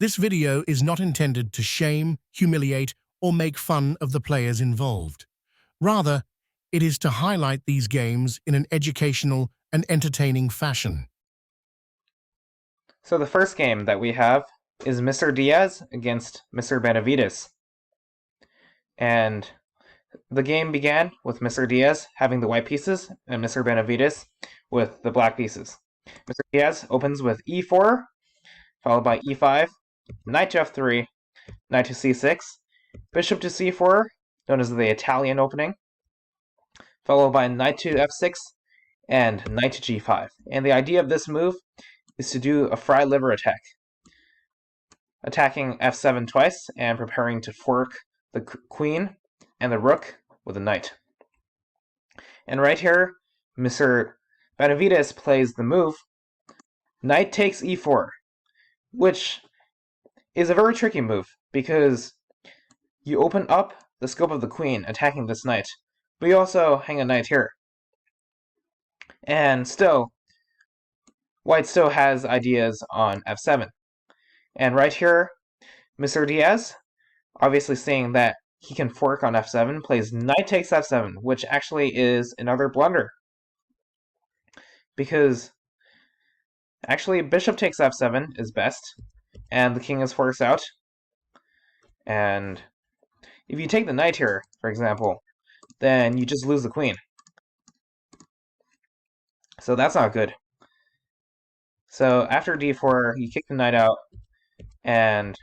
This video is not intended to shame, humiliate, or make fun of the players involved. Rather, it is to highlight these games in an educational and entertaining fashion. So the first game that we have is Mr. Diaz against Mr. Benavides. And the game began with Mr. Diaz having the white pieces and Mr. Benavides with the black pieces. Mr. Diaz opens with e4, followed by e5, knight to f3, knight to c6, bishop to c4, known as the Italian opening, followed by knight to f6, and knight to g5. And the idea of this move is to do a fried liver attack, attacking f7 twice and preparing to fork the queen and the rook with a knight. And right here, Mr. Benavides plays the move knight takes e4, which is a very tricky move because you open up the scope of the queen attacking this knight, but you also hang a knight here. And still, white still has ideas on f7. And right here, Mr. Diaz, obviously seeing that he can fork on f7, plays knight takes f7, which actually is another blunder. Because actually bishop takes f7 is best, and the king is forced out. And if you take the knight here, for example, then you just lose the queen. So that's not good. So after d4, you kick the knight out, and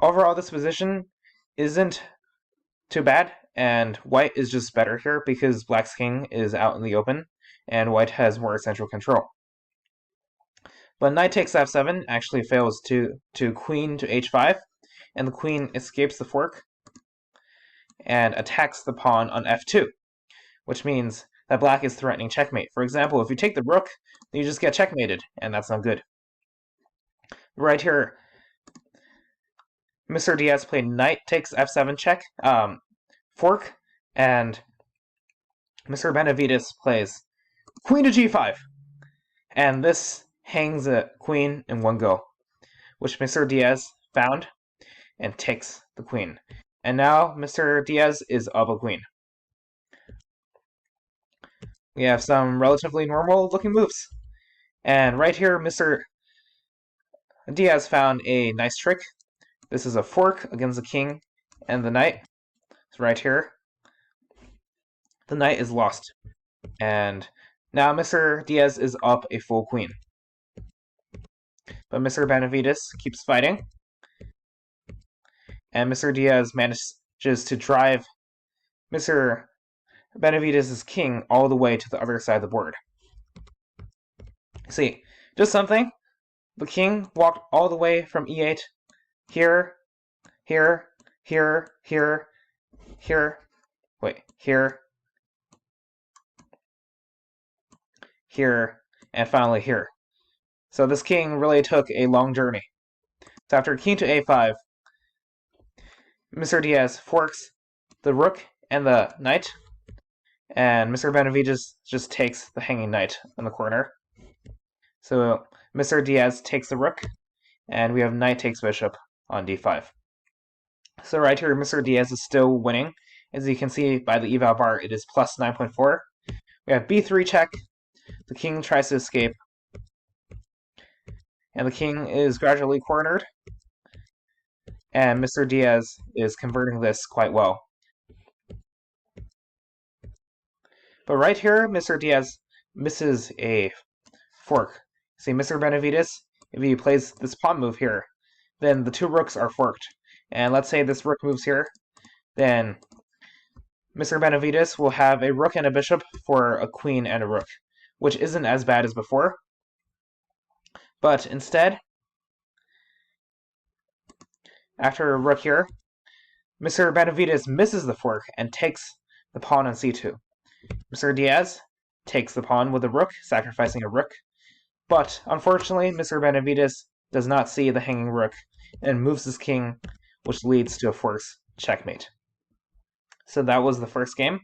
overall this position isn't too bad, and white is just better here because black's king is out in the open, and white has more central control. But knight takes f7 actually fails to queen to h5, and the queen escapes the fork and attacks the pawn on f2, which means that black is threatening checkmate. For example, if you take the rook, you just get checkmated, and that's not good. Right here, Mr. Diaz played knight takes f7 check, fork, and Mr. Benavides plays queen to g5, and this hangs a queen in one go, which Mr. Diaz found and takes the queen. And now Mr. Diaz is up a queen. We have some relatively normal looking moves. And right here, Mr. Diaz found a nice trick. This is a fork against the king and the knight. So right here, the knight is lost. And now Mr. Diaz is up a full queen. But Mr. Benavides keeps fighting. And Mr. Diaz manages to drive Mr. Benavides' king all the way to the other side of the board. See, just something. The king walked all the way from e8, here, here, here, here, here, here, and finally here. So this king really took a long journey. So after king to a5, Mr. Diaz forks the rook and the knight, and Mr. Benavides just takes the hanging knight in the corner. So Mr. Diaz takes the rook, and we have knight takes bishop on d5. So right here, Mr. Diaz is still winning. As you can see by the eval bar, it is plus 9.4. We have b3 check. The king tries to escape, and the king is gradually cornered. And Mr. Diaz is converting this quite well. But right here, Mr. Diaz misses a fork. See, Mr. Benavides, if he plays this pawn move here, then the two rooks are forked. And let's say this rook moves here, then Mr. Benavides will have a rook and a bishop for a queen and a rook, which isn't as bad as before. But instead, after a rook here, Mr. Benavides misses the fork and takes the pawn on c2. Mr. Diaz takes the pawn with a rook, sacrificing a rook. But unfortunately, Mr. Benavides does not see the hanging rook and moves his king, which leads to a forced checkmate. So that was the first game.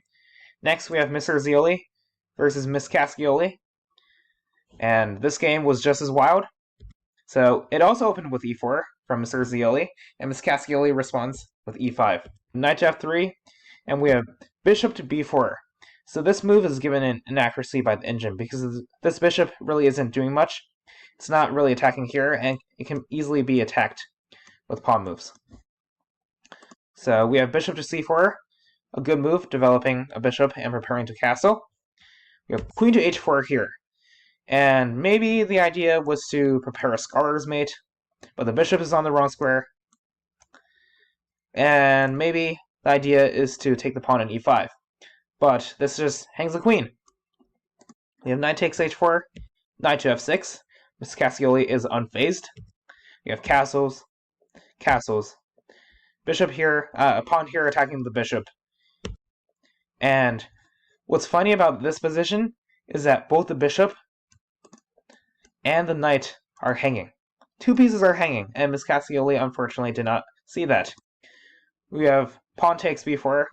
Next, we have Mr. Zioli versus Miss Cascioli. And this game was just as wild. So it also opened with e4, from Mr. Zioli, and Ms. Cascioli responds with e5. Knight to f3, and we have bishop to b4. So this move is given an inaccuracy by the engine because this bishop really isn't doing much. It's not really attacking here, and it can easily be attacked with pawn moves. So we have bishop to c4, a good move, developing a bishop and preparing to castle. We have queen to h4 here. And maybe the idea was to prepare a scholar's mate, but the bishop is on the wrong square. And maybe the idea is to take the pawn on e5. But this just hangs the queen. We have knight takes h4, knight to f6. Ms. Cascioli is unfazed. We have castles, castles. Bishop here, pawn here attacking the bishop. And what's funny about this position is that both the bishop and the knight are hanging. Two pieces are hanging, and Ms. Cascioli unfortunately did not see that. We have pawn takes b4,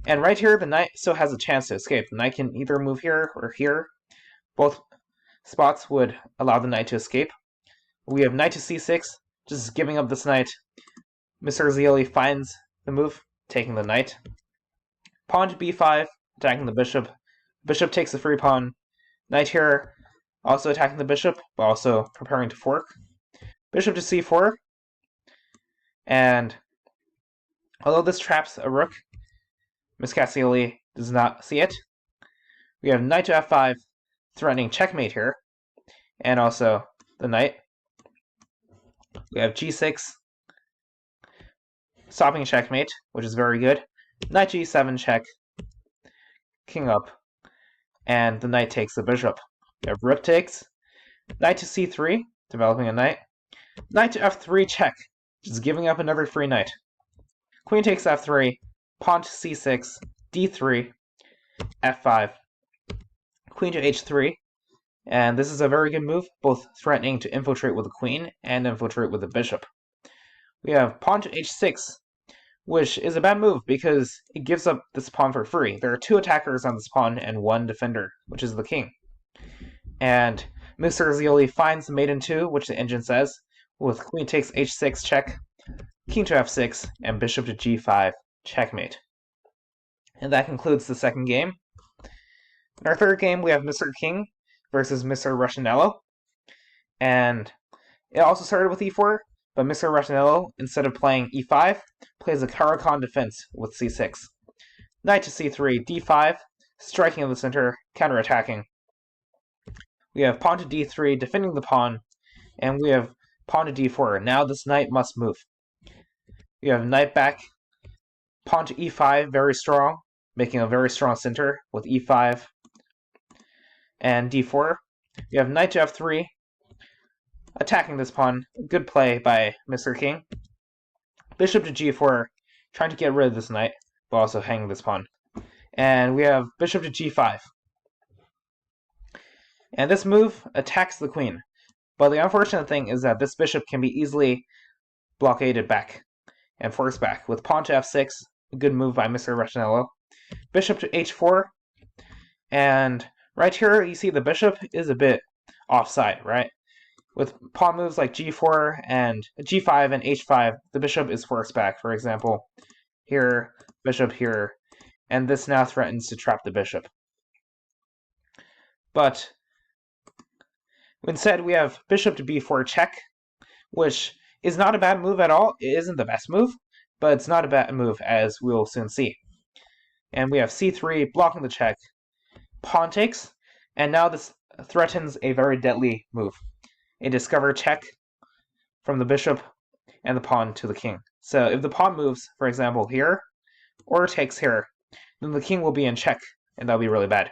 and right here the knight still has a chance to escape. The knight can either move here or here. Both spots would allow the knight to escape. We have knight to c6, just giving up this knight. Mr. Zioli finds the move, taking the knight. Pawn to b5, attacking the bishop. Bishop takes the free pawn. Knight here, also attacking the bishop, but also preparing to fork. Bishop to c4, and although this traps a rook, Ms. Cascioli does not see it. We have knight to f5, threatening checkmate here, and also the knight. We have g6, stopping checkmate, which is very good. Knight g7 check, king up, and the knight takes the bishop. We have rook takes, knight to c3, developing a knight. Knight to f3 check, just giving up another free knight. Queen takes f3, pawn to c6, d3, f5, queen to h3, and this is a very good move, both threatening to infiltrate with the queen and infiltrate with the bishop. We have pawn to h6, which is a bad move because it gives up this pawn for free. There are two attackers on this pawn and one defender, which is the king. And Mr. Zioli finds the mate in 2, which the engine says, with queen takes h6 check, king to f6, and bishop to g5 checkmate. And that concludes the second game. In our third game, we have Mr. King versus Mr. Ruscinello. And it also started with e4, but Mr. Ruscinello, instead of playing e5, plays a Caro-Kann defense with c6. Knight to c3, d5, striking in the center, counterattacking. We have pawn to d3, defending the pawn, and we have pawn to d4. Now this knight must move. We have knight back, pawn to e5, very strong, making a very strong center with e5 and d4. We have knight to f3, attacking this pawn. Good play by Mr. King. Bishop to g4, trying to get rid of this knight, but also hanging this pawn. And we have bishop to g5. And this move attacks the queen. But the unfortunate thing is that this bishop can be easily blockaded back and forced back. With pawn to f6, a good move by Mr. Ruscinello. Bishop to h4, and right here you see the bishop is a bit offside, right? With pawn moves like g4 and g5 and h5, the bishop is forced back. For example, here, bishop here, and this now threatens to trap the bishop. But instead, we have bishop to b4 check, which is not a bad move at all. It isn't the best move, but it's not a bad move, as we'll soon see. And we have c3 blocking the check, pawn takes, and now this threatens a very deadly move. A discover check from the bishop and the pawn to the king. So if the pawn moves, for example, here, or takes here, then the king will be in check, and that'll be really bad.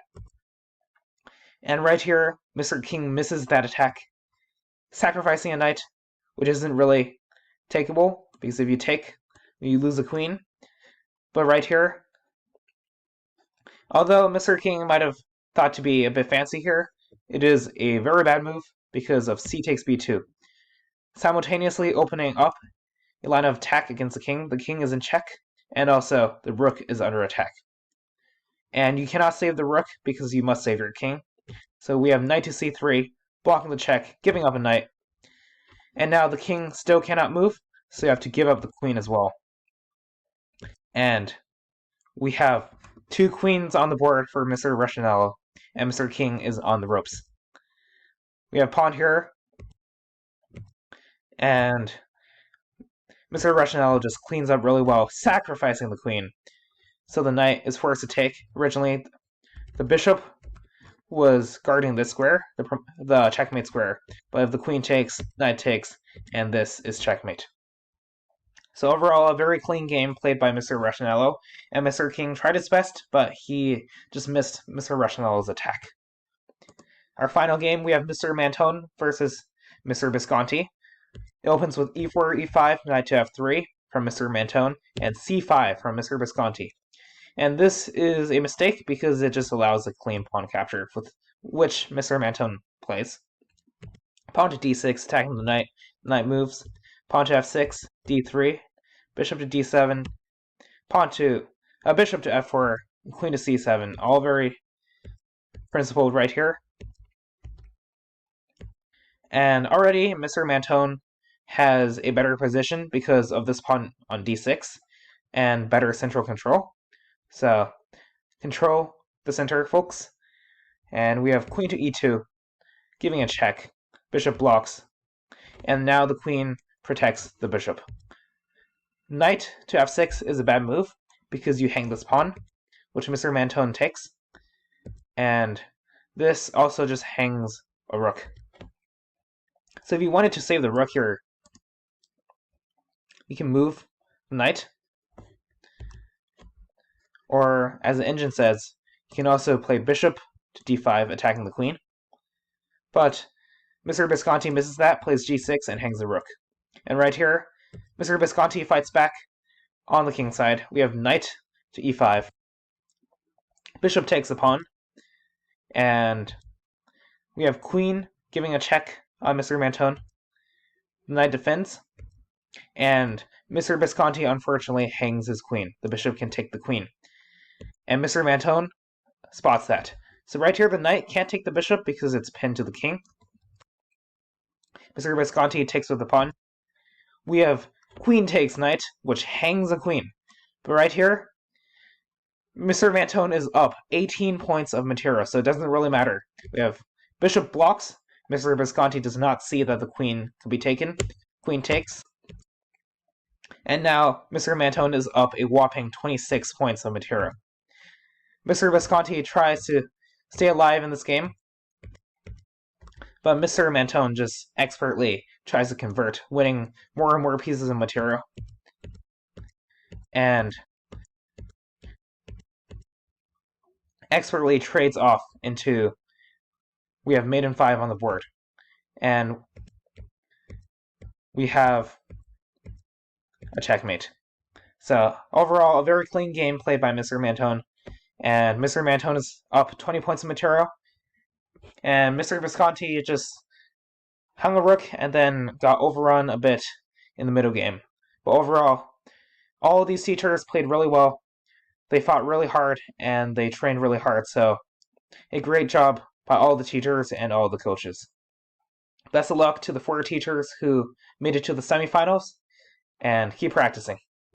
And right here, Mr. King misses that attack, sacrificing a knight, which isn't really takeable, because if you take, you lose the queen. But right here, although Mr. King might have thought to be a bit fancy here, it is a very bad move because of c takes b2. Simultaneously opening up a line of attack against the king is in check, and also the rook is under attack. And you cannot save the rook because you must save your king. So we have knight to c3, blocking the check, giving up a knight. And now the king still cannot move, so you have to give up the queen as well. And we have 2 queens on the board for Mr. Rationello, and Mr. King is on the ropes. We have pawn here, and Mr. Rationello just cleans up really well, sacrificing the queen. So the knight is forced to take. Originally, the bishop was guarding this square, the checkmate square, but if the queen takes, knight takes, and this is checkmate. So overall, a very clean game played by Mr. Rationello, and Mr. King tried his best, but he just missed Mr. Rationello's attack. Our final game, we have Mr. Mantone versus Mr. Visconti. It opens with e4, e5, knight to f3 from Mr. Mantone, and c5 from Mr. Visconti. And this is a mistake because it just allows a clean pawn capture, with which Mr. Mantone plays. Pawn to d6, attacking the knight. Knight moves. Pawn to f6, d3, bishop to d7, bishop to f4, queen to c7. All very principled right here. And already Mr. Mantone has a better position because of this pawn on d6 and better central control. So control the center, folks. And we have queen to e2, giving a check. Bishop blocks. And now the queen protects the bishop. Knight to f6 is a bad move because you hang this pawn, which Mr. Mantone takes. And this also just hangs a rook. So if you wanted to save the rook here, you can move the knight. Or, as the engine says, you can also play bishop to d5, attacking the queen. But Mr. Visconti misses that, plays g6, and hangs the rook. And right here, Mr. Visconti fights back on the king side. We have knight to e5. Bishop takes the pawn. And we have queen giving a check on Mr. Mantone. The knight defends. And Mr. Visconti, unfortunately, hangs his queen. The bishop can take the queen. And Mr. Mantone spots that. So right here, the knight can't take the bishop because it's pinned to the king. Mr. Visconti takes with the pawn. We have queen takes knight, which hangs a queen. But right here, Mr. Mantone is up 18 points of material, so it doesn't really matter. We have bishop blocks. Mr. Visconti does not see that the queen can be taken. Queen takes. And now Mr. Mantone is up a whopping 26 points of material. Mr. Visconti tries to stay alive in this game, but Mr. Mantone just expertly tries to convert, winning more and more pieces of material. And expertly trades off into, we have mate in 5 on the board. And we have a checkmate. So overall, a very clean game played by Mr. Mantone. And Mr. Mantone is up 20 points of material. And Mr. Visconti just hung a rook and then got overrun a bit in the middle game. But overall, all of these teachers played really well. They fought really hard and they trained really hard. So a great job by all the teachers and all the coaches. Best of luck to the 4 teachers who made it to the semifinals, and keep practicing.